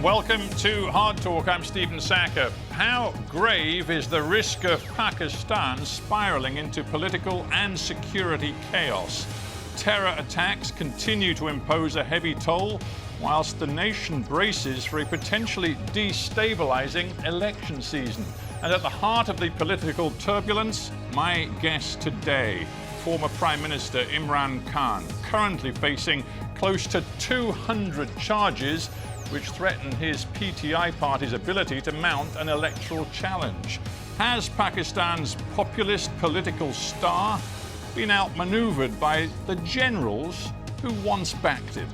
Welcome to Hard Talk. I'm Stephen Sacker. How grave is the risk of Pakistan spiralling into political and security chaos? Terror attacks continue to impose a heavy toll, whilst the nation braces for a potentially destabilizing election season. And at the heart of the political turbulence, my guest today, former Prime Minister Imran Khan, currently facing close to 200 charges which threaten his PTI party's ability to mount an electoral challenge. Has Pakistan's populist political star been outmaneuvered by the generals who once backed him?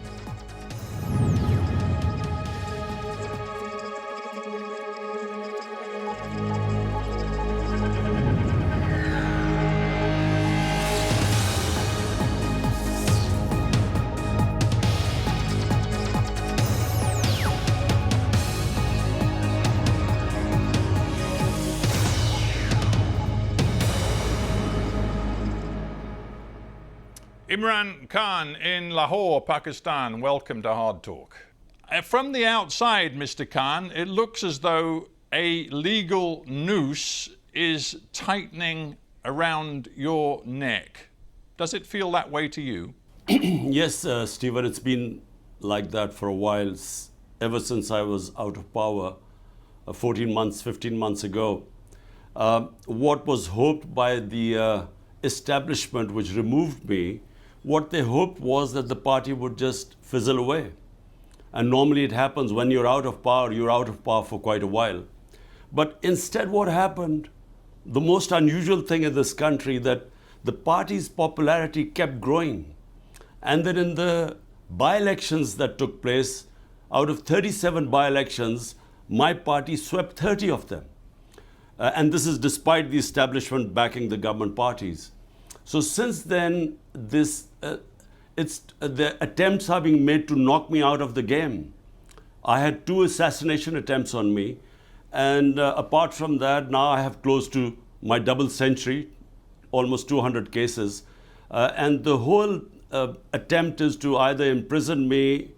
Imran Khan in Lahore, Pakistan, welcome to Hard Talk. From the outside, Mr. Khan, it looks as though a legal noose is tightening around your neck. Does it feel that way to you? Yes, Stephen, it's been like that for a while, ever since I was out of power 14 months, 15 months ago. What was hoped by the establishment which removed me, what they hoped was that the party would just fizzle away. And normally it happens when you're out of power for quite a while. But instead what happened, the most unusual thing in this country, that the party's popularity kept growing. And then in the by-elections that took place, out of 37 by-elections, my party swept 30 of them. And this is despite the establishment backing the government parties. So since then, the attempts are being made to knock me out of the game. I had 2 assassination attempts on me, and apart from that, now I have close to my double century, almost 200 cases, and the whole attempt is to either imprison me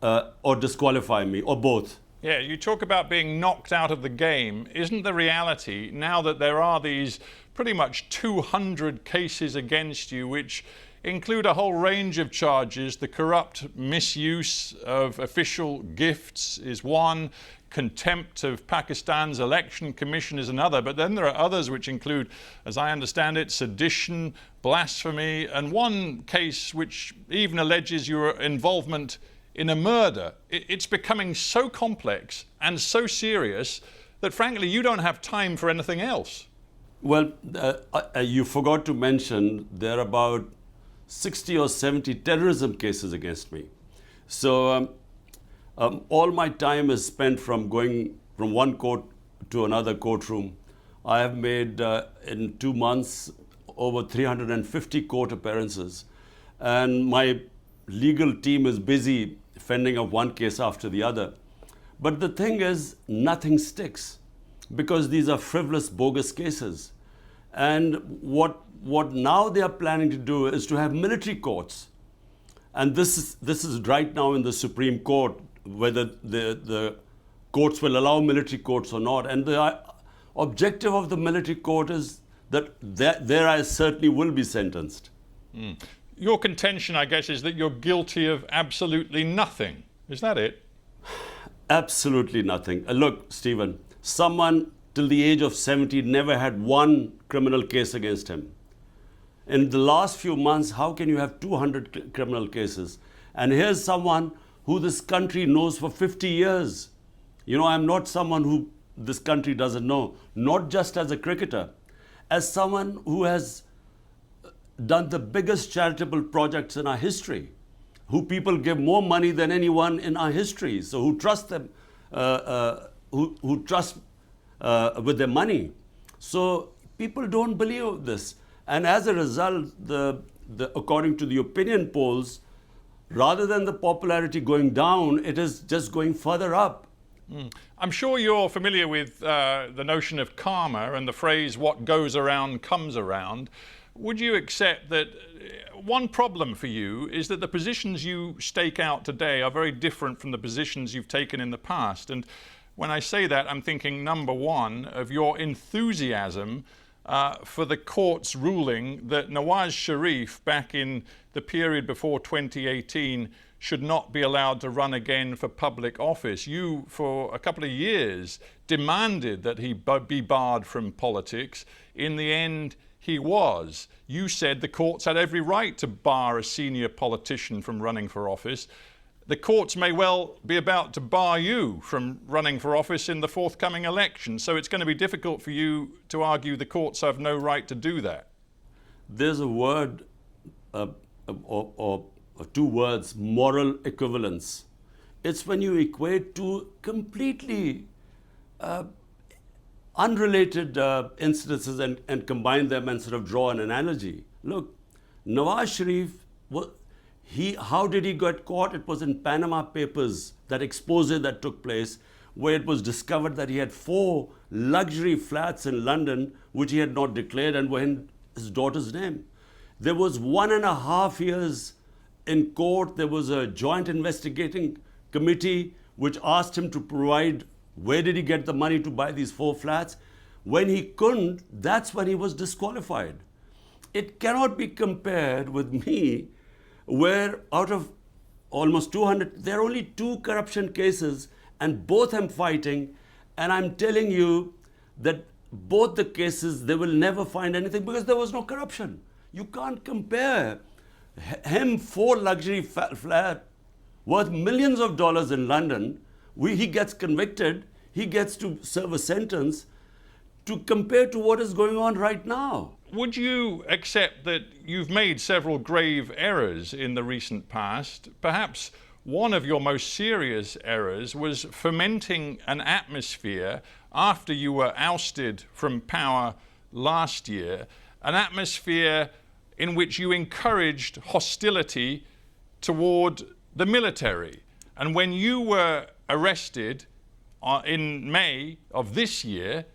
or disqualify me, or both. Yeah, you talk about being knocked out of the game. Isn't the reality, now that there are these pretty much 200 cases against you, which include a whole range of charges? The corrupt misuse of official gifts is one, contempt of Pakistan's election commission is another, but then there are others which include, as I understand it, sedition, blasphemy, and one case which even alleges your involvement in a murder. It's becoming so complex and so serious that frankly you don't have time for anything else. Well, you forgot to mention there are about 60 or 70 terrorism cases against me. So all my time is spent from going from one court to another courtroom. I have made in 2 months over 350 court appearances, and my legal team is busy fending off one case after the other. But the thing is, nothing sticks, because these are frivolous, bogus cases. And what now they are planning to do is to have military courts. And this is right now in the Supreme Court, whether the courts will allow military courts or not. And the objective of the military court is that there I certainly will be sentenced. Your contention, I guess, is that you're guilty of absolutely nothing. Is that it? Absolutely nothing. Look, Stephen, someone till the age of 70 never had one criminal case against him. In the last few months, how can you have 200 criminal cases? And here's someone who this country knows for 50 years. You know, I'm not someone who this country doesn't know, not just as a cricketer, as someone who has done the biggest charitable projects in our history, who people give more money than anyone in our history, so who trust them, who trust with their money. So people don't believe this. And as a result, according to the opinion polls, rather than the popularity going down, it is just going further up. I'm sure you're familiar with the notion of karma and the phrase, what goes around comes around. Would you accept that one problem for you is that the positions you stake out today are very different from the positions you've taken in the past? And when I say that, I'm thinking, number one, of your enthusiasm for the court's ruling that Nawaz Sharif, back in the period before 2018, should not be allowed to run again for public office. You, for a couple of years, demanded that he be barred from politics. In the end, he was. You said the courts had every right to bar a senior politician from running for office. The courts may well be about to bar you from running for office in the forthcoming election. So it's going to be difficult for you to argue the courts have no right to do that. There's a word or two words, moral equivalence. It's when you equate two completely unrelated incidences and combine them and sort of draw an analogy. Look, Nawaz Sharif, how did he get caught? It was in Panama Papers, that expose that took place, where it was discovered that he had 4 luxury flats in London, which he had not declared and were in his daughter's name. There was 1.5 years in court. There was a joint investigating committee which asked him to provide where did he get the money to buy these 4 flats. When he couldn't, that's when he was disqualified. It cannot be compared with me, where out of almost 200, there are only 2 corruption cases and both I'm fighting, and I'm telling you that both the cases, they will never find anything because there was no corruption. You can't compare him 4 luxury flat worth millions of dollars in London. He gets convicted, he gets to serve a sentence, to compare to what is going on right now. Would you accept that you've made several grave errors in the recent past? Perhaps one of your most serious errors was fomenting an atmosphere after you were ousted from power last year, an atmosphere in which you encouraged hostility toward the military. And when you were arrested in May of this year,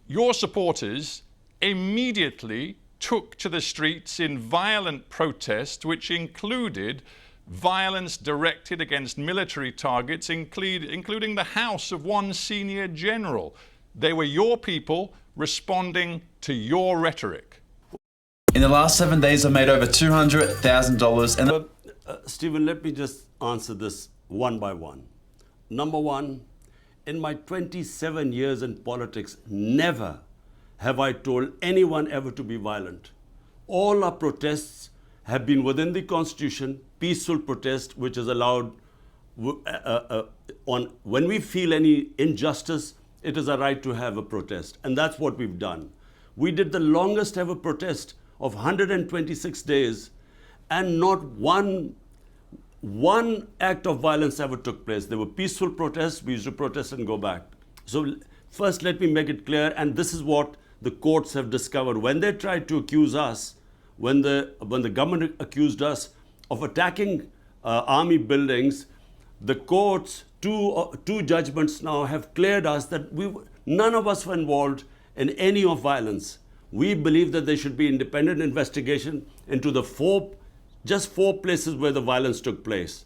your supporters immediately took to the streets in violent protest, which included violence directed against military targets, including the house of one senior general. They were your people responding to your rhetoric. In the last 7 days, I've made over $200,000. And Stephen, let me just answer this one by one. Number one, in my 27 years in politics, never have I told anyone ever to be violent. All our protests have been within the Constitution, peaceful protest, which is allowed when we feel any injustice, it is a right to have a protest. And that's what we've done. We did the longest ever protest of 126 days, and not one act of violence ever took place. There were peaceful protests. We used to protest and go back. So first, let me make it clear, and this is what the courts have discovered. When they tried to accuse us, when the government accused us of attacking army buildings, the courts, two judgments now have cleared us that none of us were involved in any of violence. We believe that there should be independent investigation into just 4 places where the violence took place.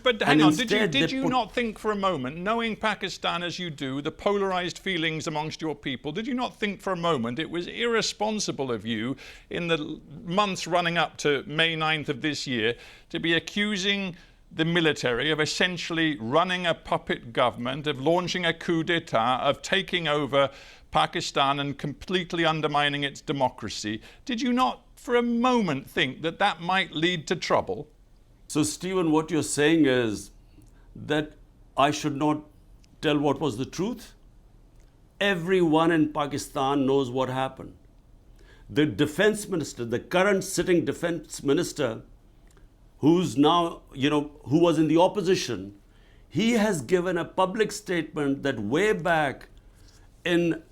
But hang on, did you not think for a moment, knowing Pakistan as you do, the polarized feelings amongst your people, did you not think for a moment it was irresponsible of you in the months running up to May 9th of this year to be accusing the military of essentially running a puppet government, of launching a coup d'etat, of taking over Pakistan and completely undermining its democracy? Did you not for a moment think that that might lead to trouble? So, Stephen, what you're saying is that I should not tell what was the truth? Everyone in Pakistan knows what happened. The defense minister, the current sitting defense minister, who's now, who was in the opposition, he has given a public statement that way back in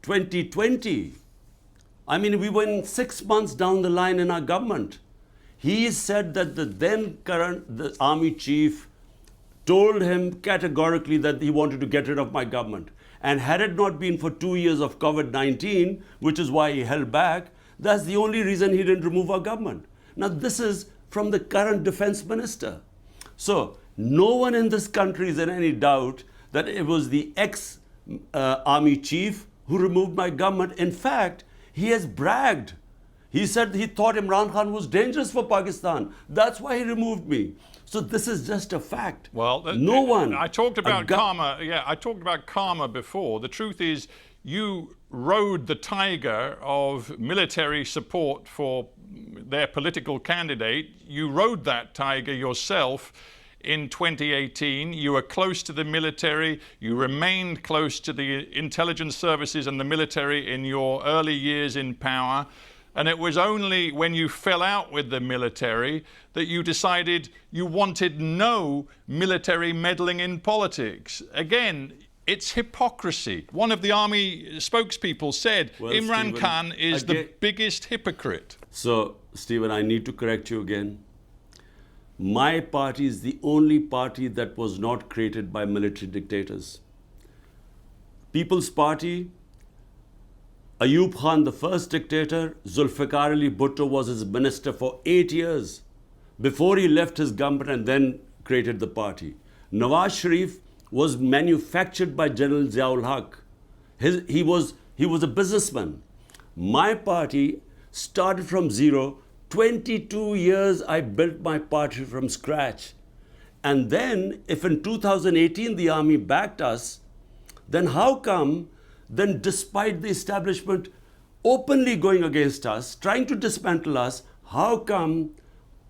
2020, we were 6 months down the line in our government. He said that the army chief told him categorically that he wanted to get rid of my government. And had it not been for 2 years of COVID-19, which is why he held back, That's the only reason he didn't remove our government. Now, this is from the current defense minister. So, no one in this country is in any doubt that it was the ex-army chief who removed my government. In fact, he has bragged. He said he thought Imran Khan was dangerous for Pakistan. That's why he removed me. So this is just a fact. Well, no one. I talked about karma. Yeah, I talked about karma before. The truth is, you rode the tiger of military support for their political candidate. You rode that tiger yourself in 2018. You were close to the military. You remained close to the intelligence services and the military in your early years in power. And it was only when you fell out with the military that you decided you wanted no military meddling in politics. Again, it's hypocrisy. One of the army spokespeople said, well, Imran Stephen, Khan is the biggest hypocrite. So, Stephen, I need to correct you again. My party is the only party that was not created by military dictators. People's Party, Ayub Khan, the first dictator, Zulfikar Ali Bhutto was his minister for 8 years before he left his government and then created the party. Nawaz Sharif was manufactured by General Ziaul Haq. He was a businessman. My party started from zero. 22 years I built my party from scratch. And then, if in 2018 the army backed us, then how come, then despite the establishment openly going against us, trying to dismantle us, how come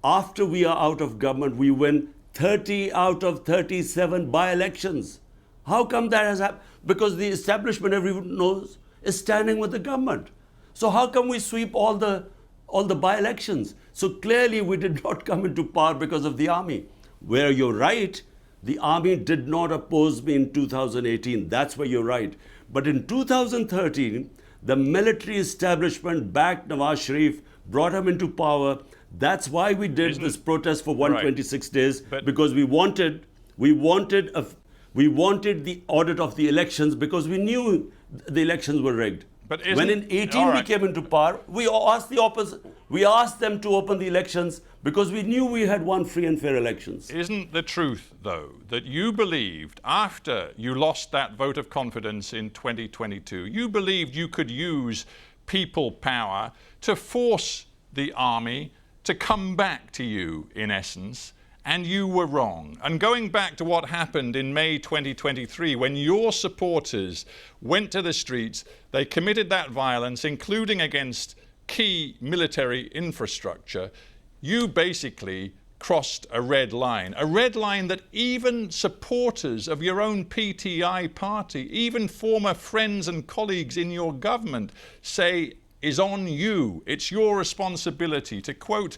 after we are out of government we win 30 out of 37 by-elections? How come that has happened? Because the establishment, everyone knows, is standing with the government. So how come we sweep all the by-elections? So clearly we did not come into power because of the army. Where you're right, the army did not oppose me in 2018. That's where you're right. But in 2013, the military establishment backed Nawaz Sharif, brought him into power. That's why we did this protest for 126 days, because we wanted the audit of the elections, because we knew the elections were rigged. But when in 18 we came into power, we asked the opposite. We asked them to open the elections because we knew we had won free and fair elections. Isn't the truth, though, that you believed after you lost that vote of confidence in 2022, you believed you could use people power to force the army to come back to you, in essence, and you were wrong. And going back to what happened in May 2023, when your supporters went to the streets, they committed that violence, including against key military infrastructure, you basically crossed a red line that even supporters of your own PTI party, even former friends and colleagues in your government, say is on you. It's your responsibility. To quote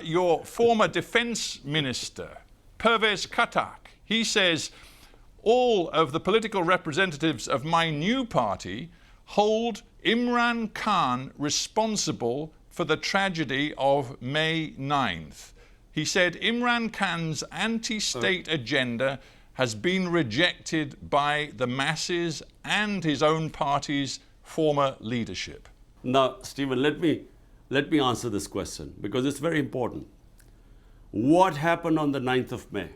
your former defense minister, Pervez Katak, he says, all of the political representatives of my new party hold Imran Khan responsible for the tragedy of May 9th. He said Imran Khan's anti-state agenda has been rejected by the masses and his own party's former leadership. Now, Stephen, let me answer this question because it's very important. What happened on the 9th of May?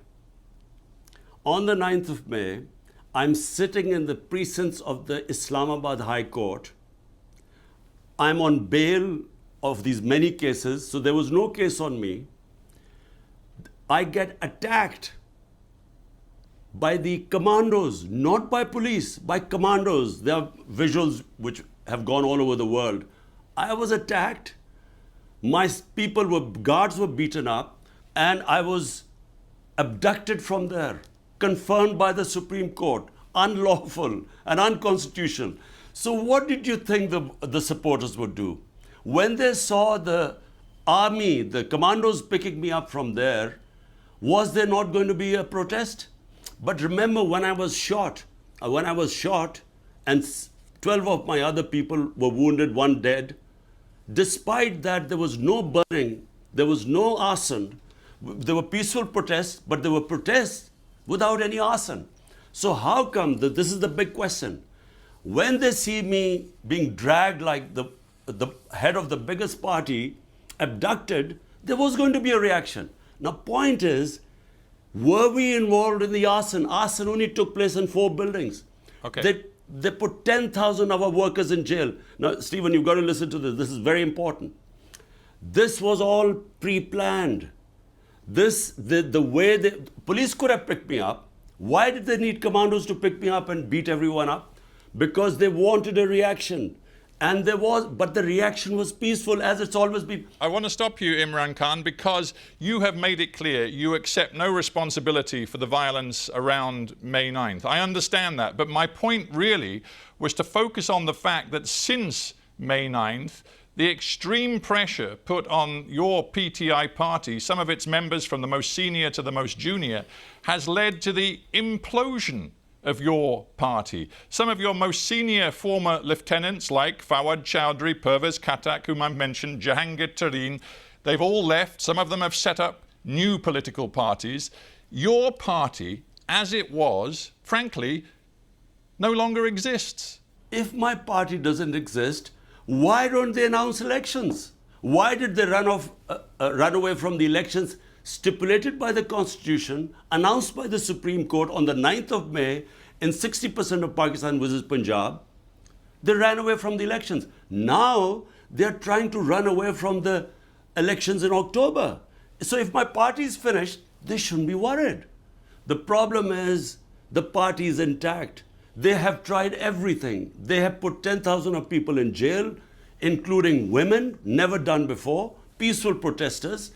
On the 9th of May, I'm sitting in the precincts of the Islamabad High Court. I'm on bail of these many cases, so there was no case on me. I get attacked by the commandos, not by police, by commandos. There are visuals which have gone all over the world. I was attacked. My guards were beaten up, and I was abducted from there, confirmed by the Supreme Court, unlawful and unconstitutional. So what did you think the supporters would do? When they saw the army, the commandos picking me up from there, was there not going to be a protest? But remember, when I was shot, and 12 of my other people were wounded, 1 dead. Despite that, there was no burning, there was no arson. There were peaceful protests, but there were protests without any arson. So how come, this is the big question, when they see me being dragged like the the head of the biggest party abducted, there was going to be a reaction. Now, point is, were we involved in the arson? Arson only took place in 4 buildings. Okay. They put 10,000 of our workers in jail. Now, Stephen, you've got to listen to this. This is very important. This was all pre-planned. The way the police could have picked me up. Why did they need commandos to pick me up and beat everyone up? Because they wanted a reaction. And but the reaction was peaceful, as it's always been. I want to stop you, Imran Khan, because you have made it clear you accept no responsibility for the violence around May 9th. I understand that, but my point really was to focus on the fact that since May 9th, the extreme pressure put on your PTI party, some of its members from the most senior to the most junior, has led to the implosion of your party. Some of your most senior former lieutenants like Fawad Chowdhury, Pervez Khattak, whom I've mentioned, Jahangir Tareen, they've all left. Some of them have set up new political parties. Your party, as it was, frankly, no longer exists. If my party doesn't exist, why don't they announce elections? Why did they run away from the elections stipulated by the Constitution, announced by the Supreme Court on the 9th of May in 60% of Pakistan versus Punjab? They ran away from the elections. Now they're trying to run away from the elections in October. So if my party is finished, they shouldn't be worried. The problem is the party is intact. They have tried everything. They have put 10,000 of people in jail, including women, never done before, peaceful protesters.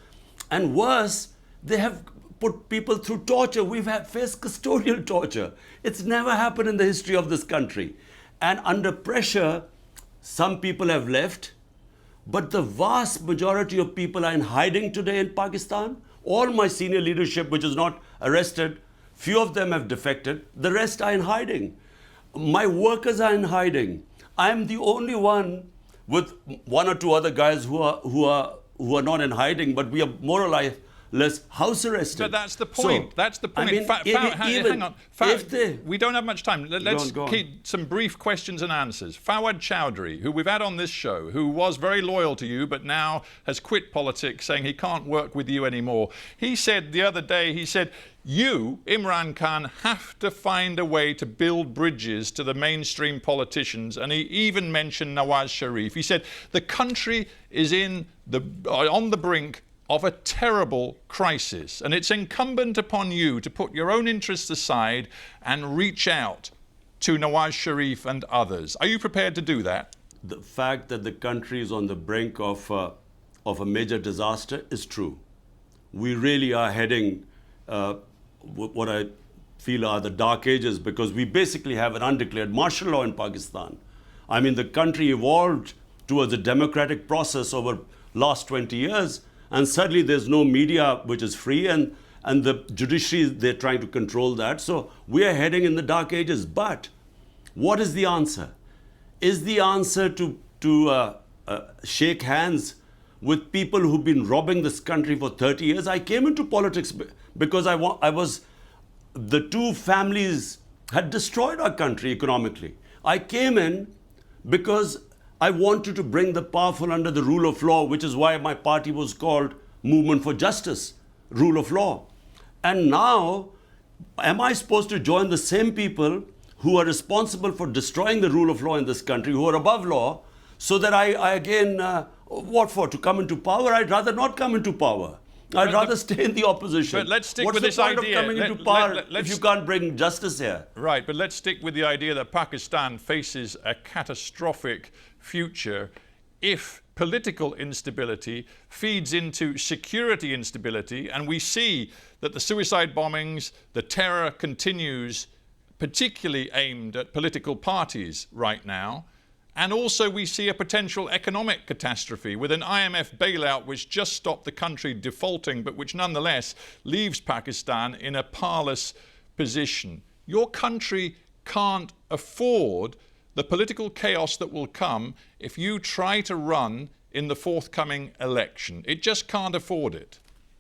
And worse, they have put people through torture. We've faced custodial torture. It's never happened in the history of this country. And under pressure, some people have left, but the vast majority of people are in hiding today in Pakistan. All my senior leadership, which is not arrested, few of them have defected. The rest are in hiding. My workers are in hiding. I am the only one, with 1 or 2 other guys who are not in hiding, but we are more or less house arrested. But that's the point. That's the point. Hang on. We don't have much time. Let's keep some brief questions and answers. Fawad Chowdhury, who we've had on this show, who was very loyal to you, but now has quit politics, saying he can't work with you anymore. He said the other day, you, Imran Khan, have to find a way to build bridges to the mainstream politicians. And he even mentioned Nawaz Sharif. He said the country is on the brink of a terrible crisis. And it's incumbent upon you to put your own interests aside and reach out to Nawaz Sharif and others. Are you prepared to do that? The fact that the country is on the brink of a major disaster is true. We really are heading what I feel are the dark ages, because we basically have an undeclared martial law in Pakistan. I mean, the country evolved towards a democratic process over last 20 years, and suddenly there's no media which is free, and the judiciary, they're trying to control that. So we are heading in the dark ages. But what is the answer? Is the answer to shake hands with people who've been robbing this country for 30 years? I came into politics because the 2 families had destroyed our country economically. I came in because I wanted to bring the powerful under the rule of law, which is why my party was called Movement for Justice, Rule of Law. And now, am I supposed to join the same people who are responsible for destroying the rule of law in this country, who are above law, so that I again, what for? To come into power? I'd rather not come into power. I'd rather stay in the opposition. But let's stick with this idea. What's the point of coming into power if you can't bring justice here? Right, but let's stick with the idea that Pakistan faces a catastrophic future if political instability feeds into security instability, and we see that the suicide bombings, the terror continues, particularly aimed at political parties right now. And also we see a potential economic catastrophe with an IMF bailout which just stopped the country defaulting, but which nonetheless leaves Pakistan in a parlous position. Your country can't afford the political chaos that will come if you try to run in the forthcoming election. It just can't afford it.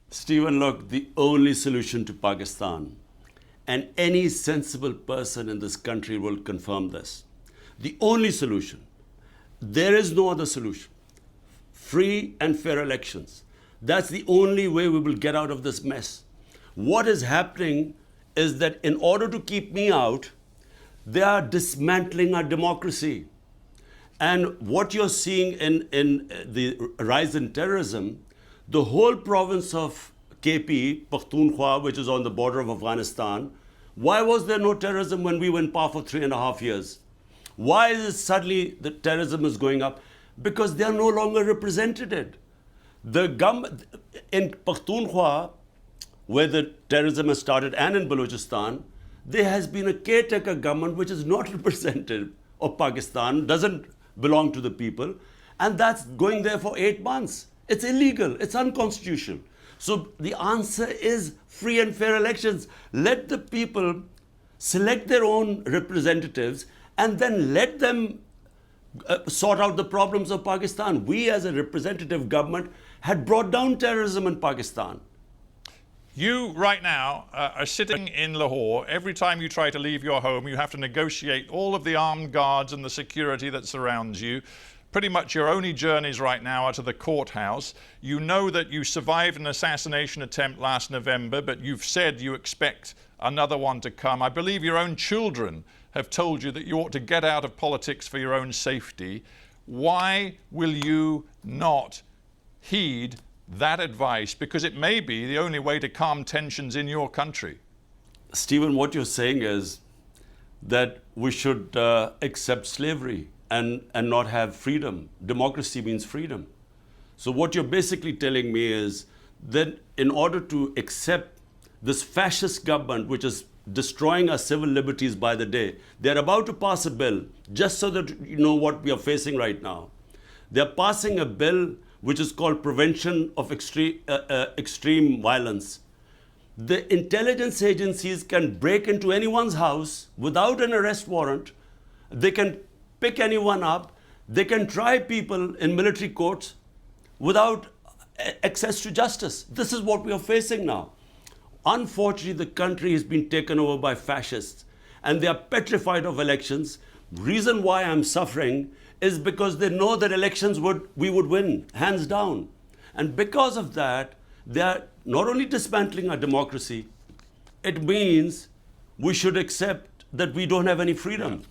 Stephen, look, the only solution to Pakistan, and any sensible person in this country will confirm this, the only solution there is no other solution. Free and fair elections. That's the only way we will get out of this mess. What is happening is that in order to keep me out, they are dismantling our democracy. And what you're seeing in the rise in terrorism, the whole province of KP, Pakhtunkhwa, which is on the border of Afghanistan, why was there no terrorism when we were in power for 3.5 years? Why is it suddenly the terrorism is going up? Because they are no longer represented. The government in Pakhtunkhwa, where the terrorism has started, and in Balochistan, there has been a caretaker government which is not representative of Pakistan, doesn't belong to the people, and that's going there for 8 months. It's illegal, it's unconstitutional. So the answer is free and fair elections. Let the people select their own representatives and then let them sort out the problems of Pakistan. We as a representative government had brought down terrorism in Pakistan. You right now are sitting in Lahore. Every time you try to leave your home, you have to negotiate all of the armed guards and the security that surrounds you. Pretty much your only journeys right now are to the courthouse. You know that you survived an assassination attempt last November, but you've said you expect another one to come. I believe your own children have told you that you ought to get out of politics for your own safety. Why will you not heed that advice? Because it may be the only way to calm tensions in your country. Stephen, what you're saying is that we should accept slavery and not have freedom. Democracy means freedom. So what you're basically telling me is that in order to accept this fascist government, which is destroying our civil liberties by the day, they're about to pass a bill, just so that you know what we are facing right now. They're passing a bill which is called Prevention of Extreme Violence. The intelligence agencies can break into anyone's house without an arrest warrant. They can pick anyone up. They can try people in military courts without access to justice. This is what we are facing now. Unfortunately, the country has been taken over by fascists and they are petrified of elections. Reason why I'm suffering is because they know that elections we would win, hands down. And because of that, they are not only dismantling our democracy, it means we should accept that we don't have any freedom.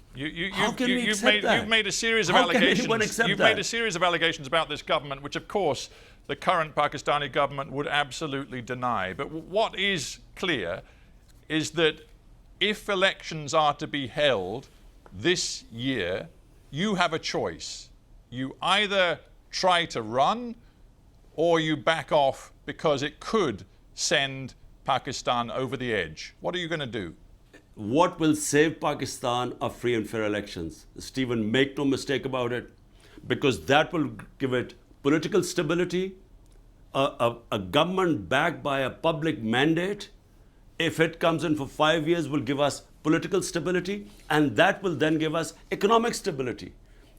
How can we accept that? You've made a series of How can allegations. anyone accept You've that? made a series of allegations about this government, which of course the current Pakistani government would absolutely deny. But what is clear is that if elections are to be held this year, you have a choice. You either try to run or you back off because it could send Pakistan over the edge. What are you going to do? What will save Pakistan are free and fair elections. Stephen, make no mistake about it, because that will give it political stability, a government backed by a public mandate. If it comes in for 5 years, will give us political stability, and that will then give us economic stability.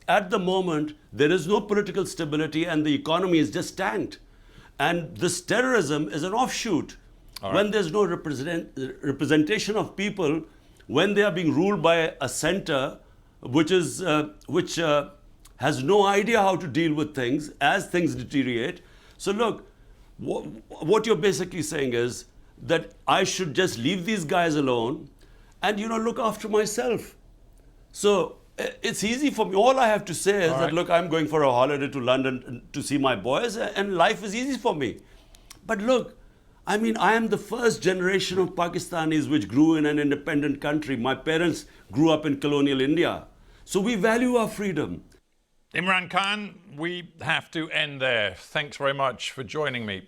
At the moment, there is no political stability and the economy is just tanked. And this terrorism is an offshoot. Right. When there's no representation of people, when they are being ruled by a center which has no idea how to deal with things as things deteriorate. So look, what you're basically saying is that I should just leave these guys alone and look after myself. So it's easy for me. All I have to say is that, look, I'm going for a holiday to London to see my boys, and life is easy for me. But look, I am the first generation of Pakistanis which grew in an independent country. My parents grew up in colonial India. So we value our freedom. Imran Khan, we have to end there. Thanks very much for joining me.